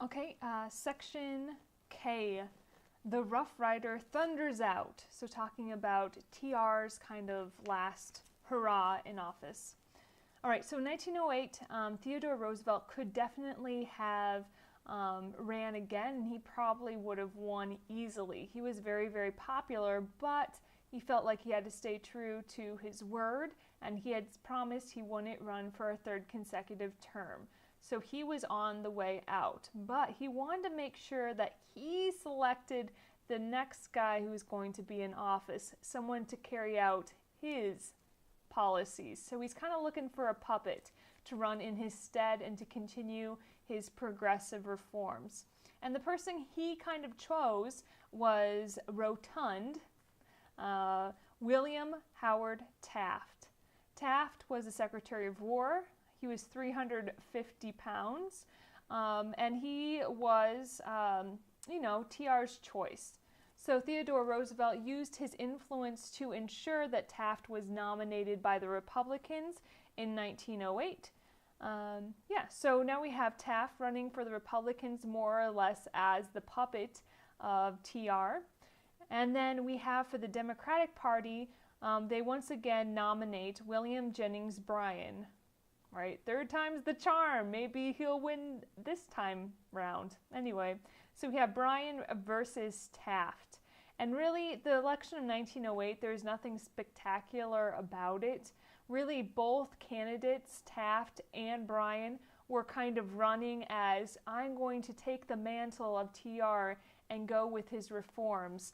Okay, section K, the Rough Rider thunders out. So talking about TR's kind of last hurrah in office. All right, so in 1908, Theodore Roosevelt could definitely have ran again, and he probably would have won easily. He was very, very popular, but he felt like he had to stay true to his word, and he had promised he wouldn't run for a third consecutive term. So he was on the way out, but he wanted to make sure that he selected the next guy who was going to be in office, someone to carry out his policies. So he's kind of looking for a puppet to run in his stead and to continue his progressive reforms. And the person he kind of chose was rotund William Howard Taft. Taft was the Secretary of War. He was 350 pounds, and he was, TR's choice. So Theodore Roosevelt used his influence to ensure that Taft was nominated by the Republicans in 1908. So now we have Taft running for the Republicans more or less as the puppet of TR. And then we have for the Democratic Party, they once again nominate William Jennings Bryan. Right, third time's the charm. Maybe he'll win this time round. Anyway, so we have Bryan versus Taft. And really, the election of 1908, there's nothing spectacular about it. Really, both candidates, Taft and Bryan, were kind of running as, I'm going to take the mantle of TR and go with his reforms.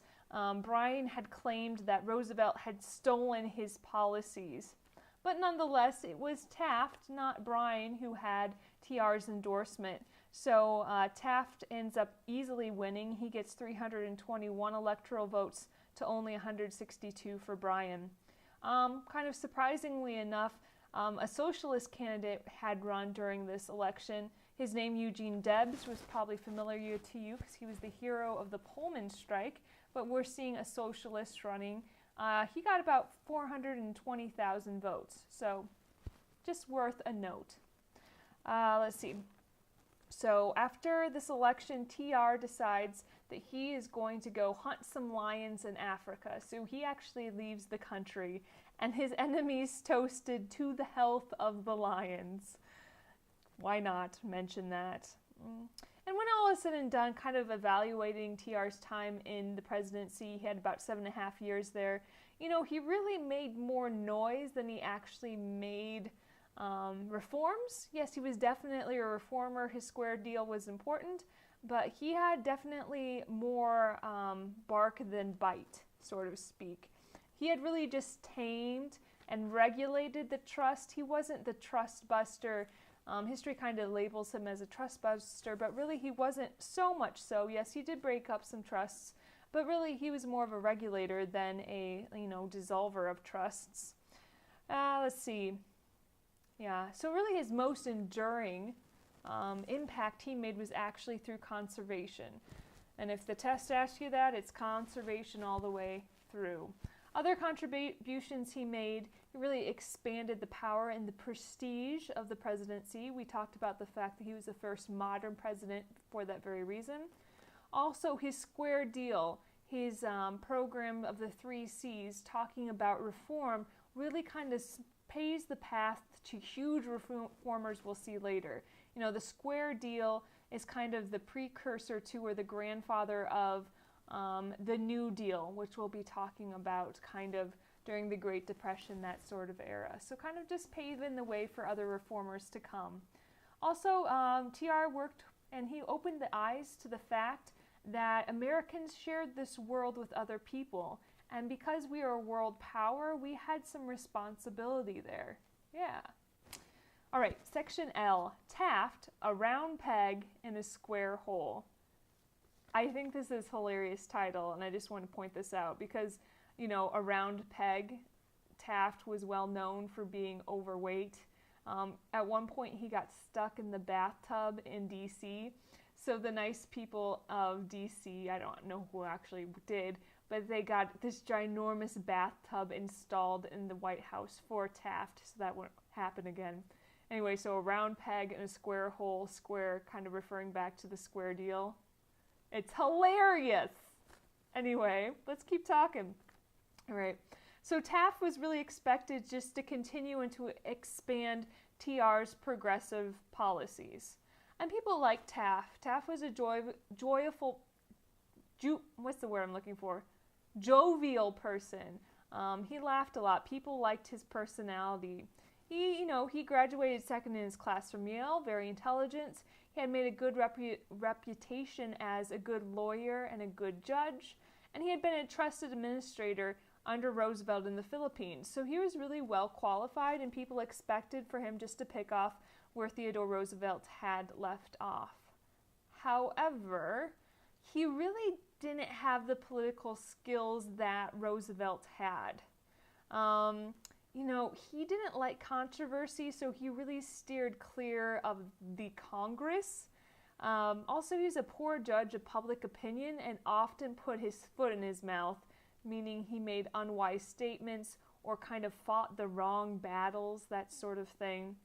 Bryan had claimed that Roosevelt had stolen his policies. But nonetheless, it was Taft, not Bryan, who had TR's endorsement. So Taft ends up easily winning. He gets 321 electoral votes to only 162 for Bryan. Kind of surprisingly enough, a socialist candidate had run during this election. His name, Eugene Debs, was probably familiar to you because he was the hero of the Pullman strike. But we're seeing a socialist running. He got about 420,000 votes, so just worth a note. Let's see. So after this election, TR decides that he is going to go hunt some lions in Africa. So he actually leaves the country, and his enemies toasted to the health of the lions. Why not mention that? And when all is said and done, kind of evaluating TR's time in the presidency, he had about 7.5 years there. He really made more noise than he actually made reforms. Yes, he was definitely a reformer. His square deal was important, but he had definitely more bark than bite, sort of speak. He had really just tamed and regulated the trust. He wasn't the trust buster. History kind of labels him as a trust buster, but really he wasn't so much so. Yes, he did break up some trusts, but really he was more of a regulator than a, dissolver of trusts. Let's see. Yeah, so really his most enduring impact he made was actually through conservation. And if the test asks you that, it's conservation all the way through. Other contributions he made, he really expanded the power and the prestige of the presidency. We talked about the fact that he was the first modern president for that very reason. Also, his square deal, his program of the 3 C's, talking about reform, really kind of paves the path to huge reformers we'll see later. The square deal is kind of the precursor to or the grandfather of the New Deal, which we'll be talking about kind of during the Great Depression, that sort of era. So kind of just paving the way for other reformers to come. Also, TR worked and he opened the eyes to the fact that Americans shared this world with other people. And because we are a world power, we had some responsibility there. Yeah. All right, section L, Taft, a round peg in a square hole. I think this is a hilarious title, and I just want to point this out because, a round peg, Taft was well known for being overweight. At one point, he got stuck in the bathtub in D.C., so the nice people of D.C., I don't know who actually did, but they got this ginormous bathtub installed in the White House for Taft, so that won't happen again. Anyway, so a round peg in a square hole, square kind of referring back to the square deal. It's hilarious. Anyway, let's keep talking. All right. So Taft was really expected just to continue and to expand TR's progressive policies. And people liked Taft. Taft was a jovial person. He laughed a lot. People liked his personality. He graduated second in his class from Yale, very intelligent. He had made a good reputation as a good lawyer and a good judge. And he had been a trusted administrator under Roosevelt in the Philippines. So he was really well qualified, and people expected for him just to pick off where Theodore Roosevelt had left off. However, he really didn't have the political skills that Roosevelt had. He didn't like controversy, so he really steered clear of the Congress. Also, he was a poor judge of public opinion and often put his foot in his mouth, meaning he made unwise statements or kind of fought the wrong battles, that sort of thing.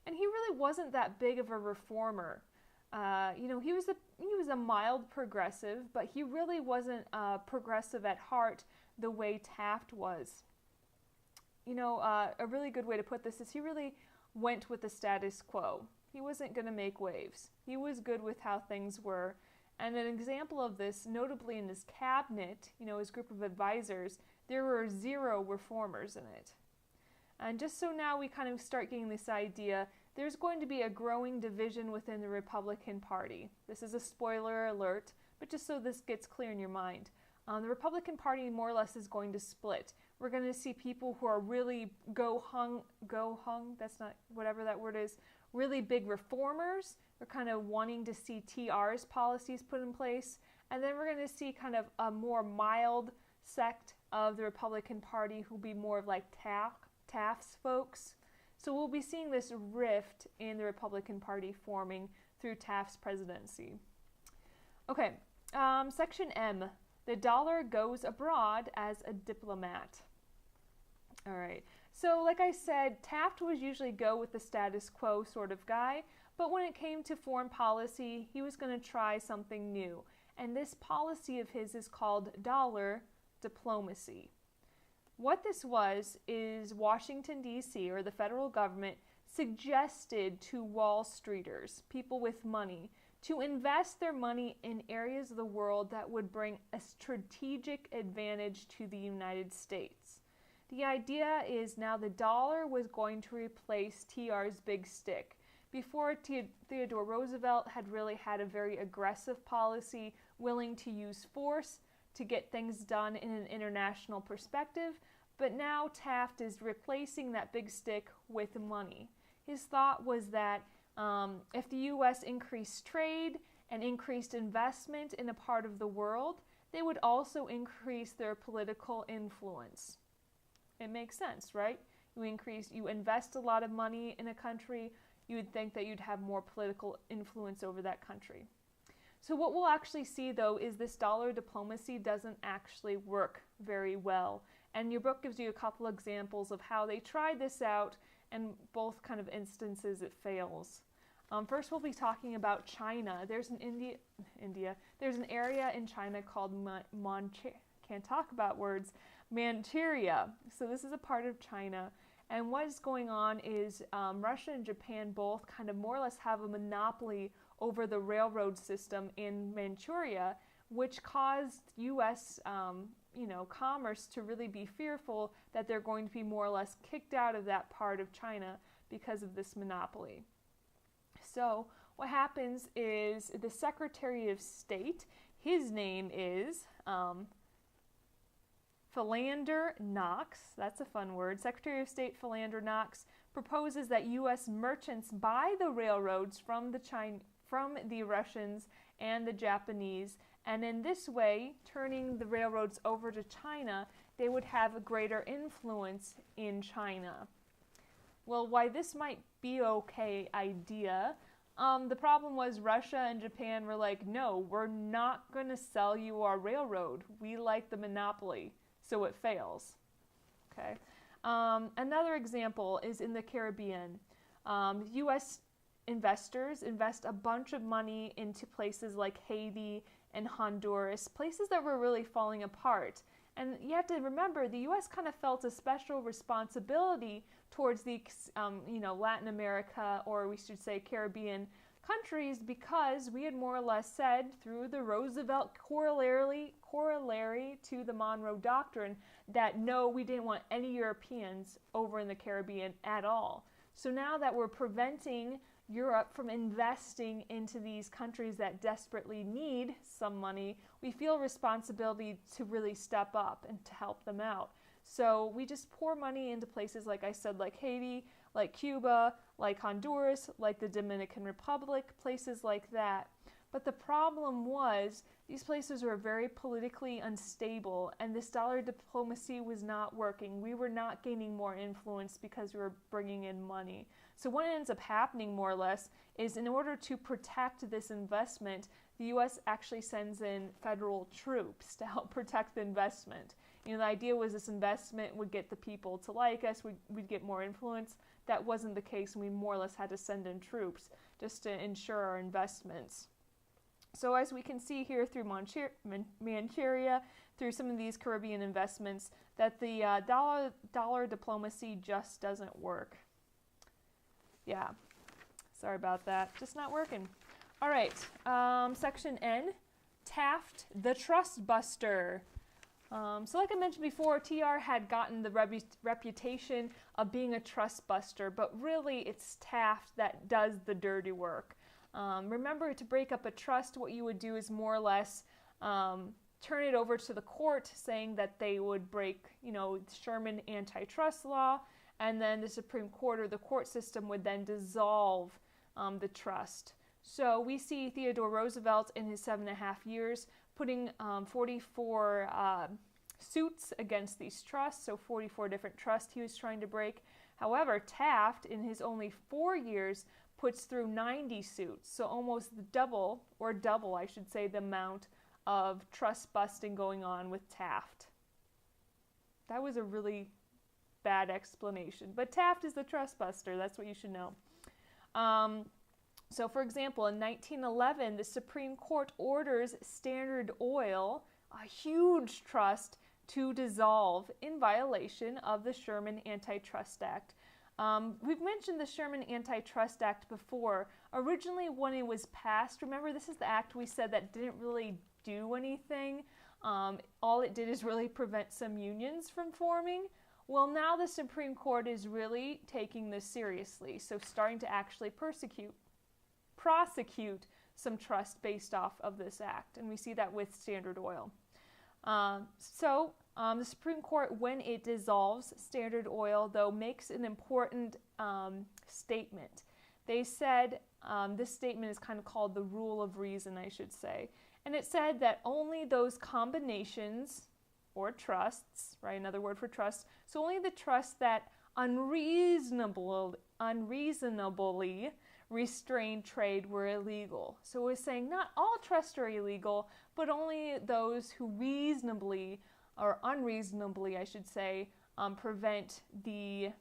And he really wasn't that big of a reformer. He was a mild progressive, but he really wasn't progressive at heart the way Taft was. A really good way to put this is he really went with the status quo. He wasn't going to make waves. He was good with how things were. And an example of this, notably in his cabinet, his group of advisors, there were 0 reformers in it. And just so now we kind of start getting this idea, there's going to be a growing division within the Republican Party. This is a spoiler alert, but just so this gets clear in your mind. The Republican Party more or less is going to split. We're going to see people who are really that's not whatever that word is, really big reformers. They're kind of wanting to see TR's policies put in place. And then we're going to see kind of a more mild sect of the Republican Party who'll be more of like Taft's folks. So we'll be seeing this rift in the Republican Party forming through Taft's presidency. Okay, Section M. The dollar goes abroad as a diplomat. All right. So like I said, Taft was usually go with the status quo sort of guy, but when it came to foreign policy, he was going to try something new. And this policy of his is called dollar diplomacy. What this was is Washington, D.C., or the federal government, suggested to Wall Streeters, people with money, to invest their money in areas of the world that would bring a strategic advantage to the United States. The idea is now the dollar was going to replace TR's big stick. Before, Theodore Roosevelt had really had a very aggressive policy, willing to use force to get things done in an international perspective, but now Taft is replacing that big stick with money. His thought was that if the U.S. increased trade and increased investment in a part of the world, they would also increase their political influence. It makes sense, right? You invest a lot of money in a country, you would think that you'd have more political influence over that country. So what we'll actually see, though, is this dollar diplomacy doesn't actually work very well. And your book gives you a couple examples of how they tried this out, and both kind of instances it fails. First, we'll be talking about China. There's an There's an area in China called Manchuria. So this is a part of China. And what is going on is Russia and Japan both kind of more or less have a monopoly over the railroad system in Manchuria, which caused U.S. Commerce to really be fearful that they're going to be more or less kicked out of that part of China because of this monopoly. So what happens is the Secretary of State, his name is Philander Knox, that's a fun word. Secretary of State Philander Knox proposes that U.S. merchants buy the railroads from the Russians and the Japanese, and in this way, turning the railroads over to China, they would have a greater influence in China. Well, why this might be okay idea, the problem was Russia and Japan were like, no, we're not going to sell you our railroad. We like the monopoly, so it fails. Okay. Another example is in the Caribbean. U.S. investors invest a bunch of money into places like Haiti and Honduras, places that were really falling apart. And you have to remember, the U.S. kind of felt a special responsibility towards the, Latin America, or we should say Caribbean countries, because we had more or less said through the Roosevelt corollary to the Monroe Doctrine that no, we didn't want any Europeans over in the Caribbean at all. So now that we're preventing Europe from investing into these countries that desperately need some money, we feel responsibility to really step up and to help them out. So we just pour money into places, like I said, like Haiti, like Cuba, like Honduras, like the Dominican Republic, places like that. But the problem was these places were very politically unstable, and this dollar diplomacy was not working. We were not gaining more influence because we were bringing in money. So what ends up happening, more or less, is in order to protect this investment, the U.S. actually sends in federal troops to help protect the investment. The idea was this investment would get the people to like us, we'd get more influence. That wasn't the case, and we more or less had to send in troops just to ensure our investments. So as we can see here through Manchuria, through some of these Caribbean investments, that the dollar diplomacy just doesn't work. Yeah, sorry about that, just not working. All right, section N, Taft, the Trust Buster. So like I mentioned before, TR had gotten the reputation of being a trust buster, but really it's Taft that does the dirty work. Remember, to break up a trust, what you would do is more or less turn it over to the court, saying that they would break, Sherman antitrust law, and then the Supreme Court or the court system would then dissolve the trust. So we see Theodore Roosevelt in his 7.5 years putting 44 suits against these trusts, so 44 different trusts he was trying to break. However, Taft, in his only 4 years, puts through 90 suits, so almost the double I should say, the amount of trust busting going on with Taft. That was a really bad explanation, but Taft is the trust buster, that's what you should know. So for example, in 1911, the Supreme Court orders Standard Oil, a huge trust, to dissolve in violation of the Sherman Antitrust Act. We've mentioned the Sherman Antitrust Act before. Originally, when it was passed, remember, this is the act we said that didn't really do anything. All it did is really prevent some unions from forming. Well, now the Supreme Court is really taking this seriously, so starting to actually prosecute some trust based off of this act, and we see that with Standard Oil. The Supreme Court, when it dissolves Standard Oil, though, makes an important statement. They said, this statement is kind of called the rule of reason, I should say, and it said that only those combinations or trusts, right, another word for trust, so only the trusts that unreasonably restrained trade were illegal. So it was saying not all trusts are illegal, but only those who reasonably, or unreasonably I should say, prevent the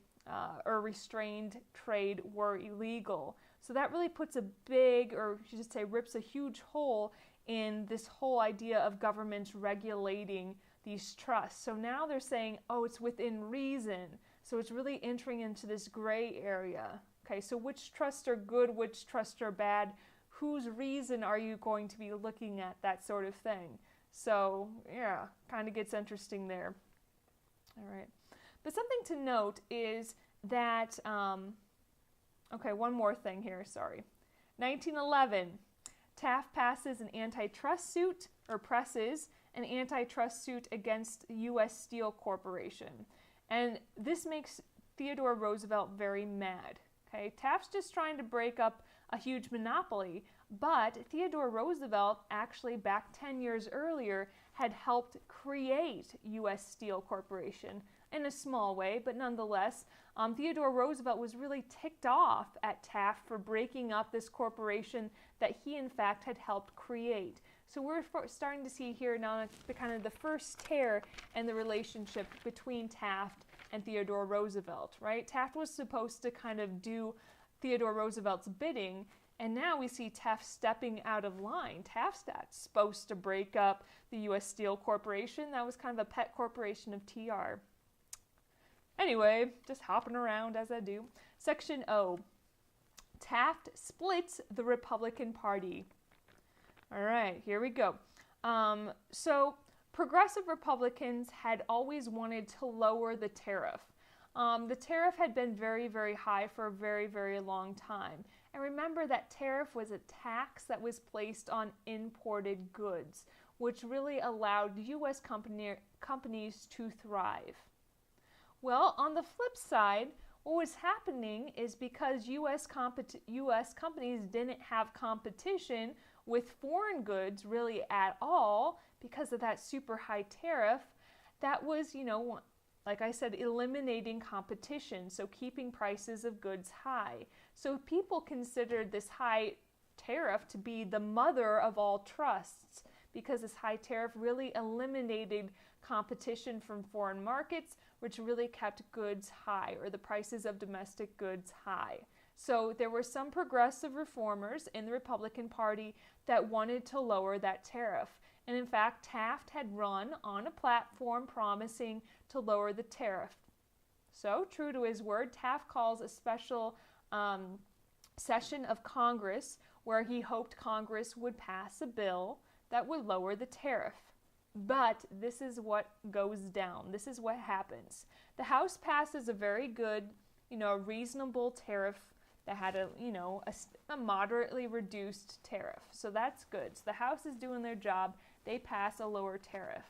or restrained trade were illegal. So that really puts a big, or you should say rips a huge hole in this whole idea of governments regulating these trusts. So now they're saying, oh, it's within reason. So it's really entering into this gray area. Okay, so which trusts are good, which trusts are bad, whose reason are you going to be looking at, that sort of thing. So yeah, kind of gets interesting there. All right, but something to note is that, okay, one more thing here, sorry. 1911, Taft passes an antitrust suit, or presses an antitrust suit against U.S. Steel Corporation. And this makes Theodore Roosevelt very mad. Okay, Taft's just trying to break up a huge monopoly, but Theodore Roosevelt actually back 10 years earlier had helped create U.S. Steel Corporation in a small way, but nonetheless, Theodore Roosevelt was really ticked off at Taft for breaking up this corporation that he in fact had helped create. So we're starting to see here now the kind of the first tear in the relationship between Taft and Theodore Roosevelt, right? Taft was supposed to kind of do Theodore Roosevelt's bidding. And now we see Taft stepping out of line. Taft's not supposed to break up the U.S. Steel Corporation. That was kind of a pet corporation of TR. Anyway, just hopping around as I do. Section O. Taft splits the Republican Party. All right, here we go. So progressive Republicans had always wanted to lower the tariff. The tariff had been very, very high for a very, very long time. And remember that tariff was a tax that was placed on imported goods, which really allowed U.S. companies to thrive. Well, on the flip side, what was happening is because U.S. companies didn't have competition with foreign goods really at all because of that super high tariff, that was, like I said, eliminating competition, so keeping prices of goods high. So people considered this high tariff to be the mother of all trusts because this high tariff really eliminated competition from foreign markets, which really kept goods high, or the prices of domestic goods high. So there were some progressive reformers in the Republican Party that wanted to lower that tariff. And in fact, Taft had run on a platform promising to lower the tariff. So, true to his word, Taft calls a special session of Congress where he hoped Congress would pass a bill that would lower the tariff. But this is what goes down. This is what happens. The House passes a very good, reasonable tariff that had a moderately reduced tariff. So that's good. So the House is doing their job. They pass a lower tariff.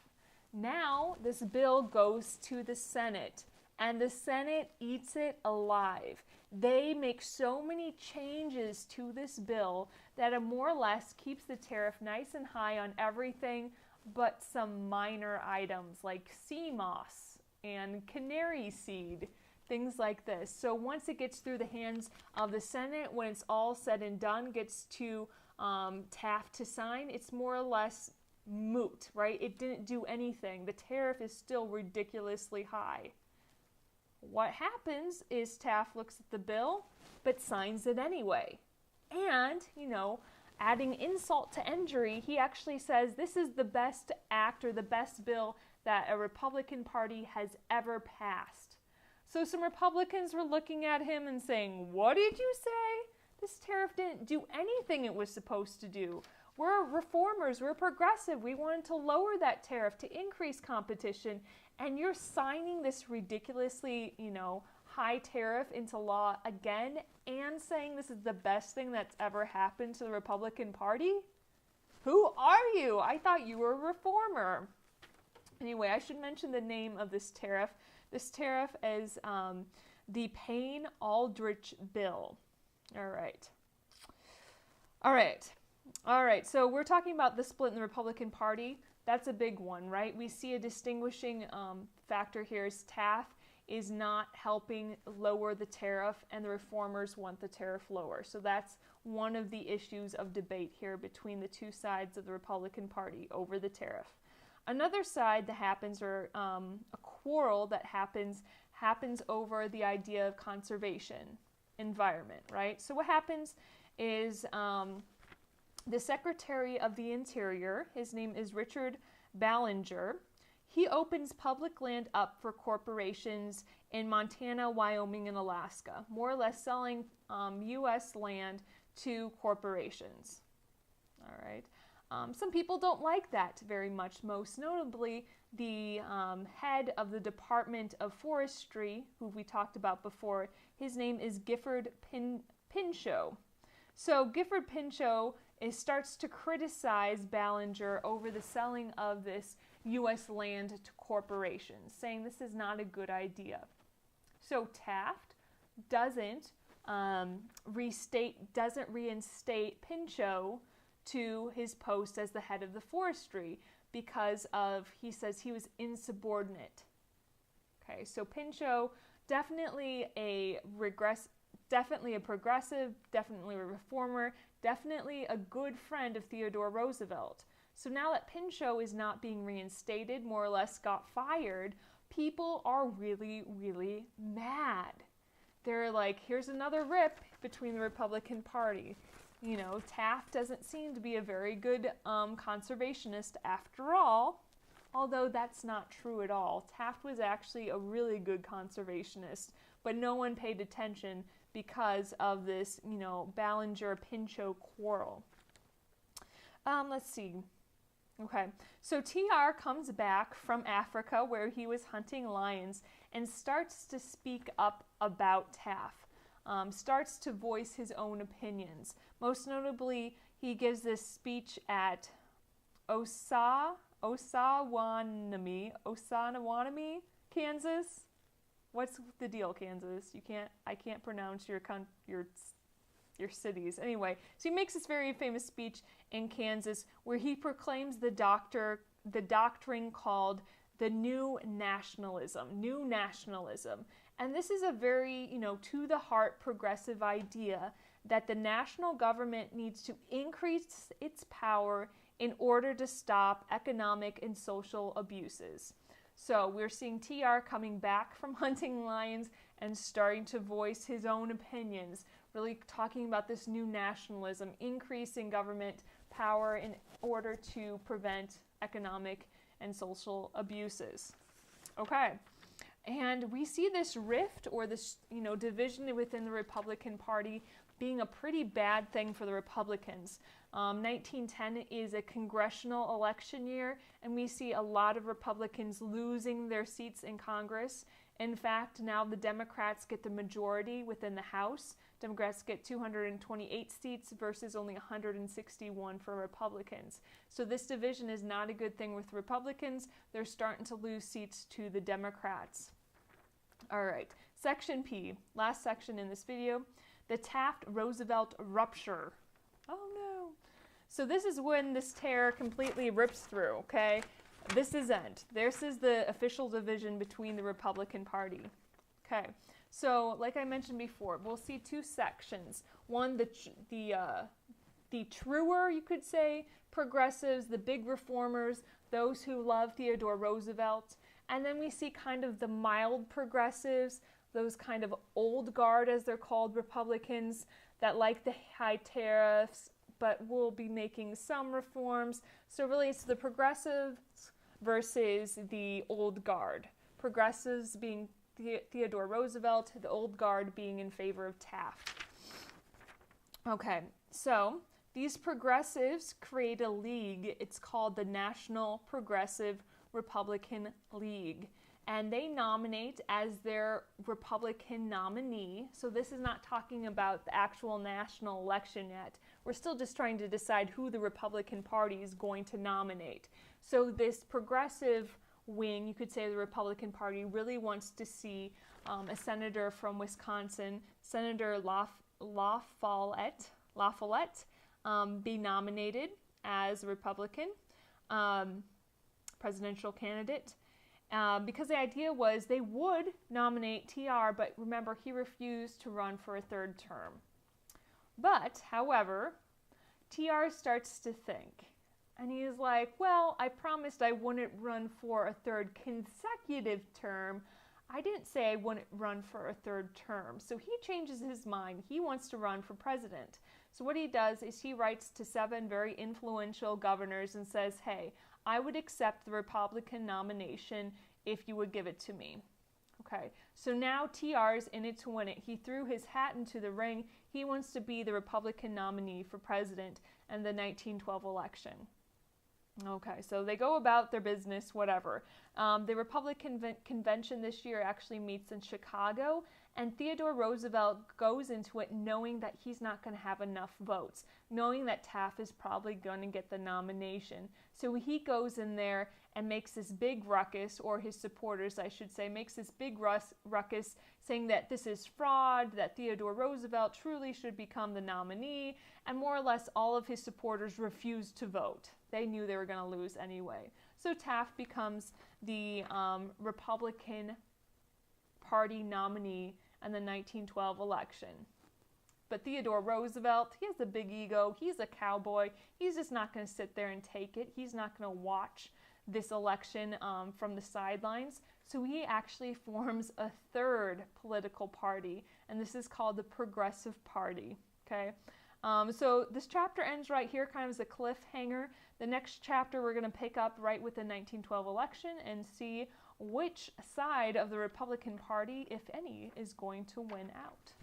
Now this bill goes to the Senate, and the Senate eats it alive. They make so many changes to this bill that it more or less keeps the tariff nice and high on everything but some minor items like sea moss and canary seed, things like this. So once it gets through the hands of the Senate, when it's all said and done, gets to Taft to sign, it's more or less moot, right? It didn't do anything. The tariff is still ridiculously high. What happens is Taft looks at the bill, but signs it anyway. And, adding insult to injury, he actually says this is the best act or the best bill that a Republican Party has ever passed. So some Republicans were looking at him and saying, "What did you say? This tariff didn't do anything it was supposed to do. We're reformers, we're progressive, we wanted to lower that tariff to increase competition, and you're signing this ridiculously, high tariff into law again and saying this is the best thing that's ever happened to the Republican Party? Who are you? I thought you were a reformer." Anyway, I should mention the name of this tariff. This tariff is the Payne-Aldrich Bill. All right, so we're talking about the split in the Republican Party. That's a big one, right? We see a distinguishing factor here is Taft is not helping lower the tariff, and the reformers want the tariff lower. So that's one of the issues of debate here between the two sides of the Republican Party over the tariff. Another side that happens, or a quarrel that happens over the idea of conservation, environment, right? So what happens is the Secretary of the Interior, his name is Richard Ballinger, he opens public land up for corporations in Montana, Wyoming, and Alaska, more or less selling U.S. land to corporations. All right. Some people don't like that very much, most notably the head of the Department of Forestry, who we talked about before. His name is Gifford Pinchot. So Gifford Pinchot starts to criticize Ballinger over the selling of this U.S. land to corporations, saying this is not a good idea. So Taft doesn't reinstate Pinchot to his post as the head of the forestry because he says he was insubordinate. Okay, so Pinchot, definitely a progressive, definitely a reformer, definitely a good friend of Theodore Roosevelt. So now that Pinchot is not being reinstated, more or less got fired, people are really, really mad. They're like, here's another rip. between the Republican Party. You know, Taft doesn't seem to be a very good conservationist after all, although that's not true at all. Taft was actually a really good conservationist, but no one paid attention because of this, you know, Ballinger-Pinchot quarrel. Let's see. Okay, so TR comes back from Africa where he was hunting lions and starts to speak up about Taft, starts to voice his own opinions. Most notably, he gives this speech at Osawatomie, Kansas. What's the deal, Kansas? I can't pronounce your cities. Anyway, so he makes this very famous speech in Kansas where he proclaims the doctrine called the New Nationalism. And this is a very, you know, to the heart progressive idea that the national government needs to increase its power in order to stop economic and social abuses. So we're seeing TR coming back from hunting lions and starting to voice his own opinions, really talking about this new nationalism, increasing government power in order to prevent economic and social abuses. Okay, and we see this rift or this, you know, division within the Republican Party being a pretty bad thing for the Republicans. 1910 is a congressional election year, and we see a lot of Republicans losing their seats in Congress. In fact, now the Democrats get the majority within the House. Democrats get 228 seats versus only 161 for Republicans. So this division is not a good thing with Republicans. They're starting to lose seats to the Democrats. All right, section P, last section in this video, the Taft-Roosevelt rupture. Oh no. So this is when this tear completely rips through, okay? This is end. This is the official division between the Republican Party. Okay, so like I mentioned before, we'll see two sections. One, the truer, you could say, progressives, the big reformers, those who love Theodore Roosevelt. And then we see kind of the mild progressives, those kind of old guard, as they're called, Republicans that like the high tariffs, but will be making some reforms. So really it's the progressives versus the old guard. Progressives being Theodore Roosevelt, the old guard being in favor of Taft. Okay, so these progressives create a league. It's called the National Progressive Republican League. And they nominate as their Republican nominee. So this is not talking about the actual national election yet. We're still just trying to decide who the Republican Party is going to nominate. So this progressive wing, you could say the Republican Party, really wants to see a senator from Wisconsin, Senator La Follette, be nominated as a Republican presidential candidate. Because the idea was they would nominate TR, but remember, he refused to run for a third term. But, however, TR starts to think, and he's like, well, I promised I wouldn't run for a third consecutive term. I didn't say I wouldn't run for a third term. So he changes his mind. He wants to run for president. So what he does is he writes to 7 very influential governors and says, hey, I would accept the Republican nomination if you would give it to me. Okay, so now TR's in it to win it. He threw his hat into the ring. He wants to be the Republican nominee for president in the 1912 election. Okay, so they go about their business, whatever. The Republican convention this year actually meets in Chicago, and Theodore Roosevelt goes into it knowing that he's not going to have enough votes, knowing that Taft is probably going to get the nomination. So he goes in there and makes this big ruckus, or his supporters, I should say, makes this big ruckus saying that this is fraud, that Theodore Roosevelt truly should become the nominee, and more or less all of his supporters refused to vote. They knew they were going to lose anyway. So Taft becomes the Republican Party nominee in the 1912 election. But Theodore Roosevelt, he has a big ego. He's a cowboy. He's just not going to sit there and take it. He's not going to watch this election from the sidelines. So he actually forms a third political party, and this is called the Progressive Party. Okay, so this chapter ends right here, kind of as a cliffhanger. The next chapter we're going to pick up right with the 1912 election and see which side of the Republican Party, if any, is going to win out.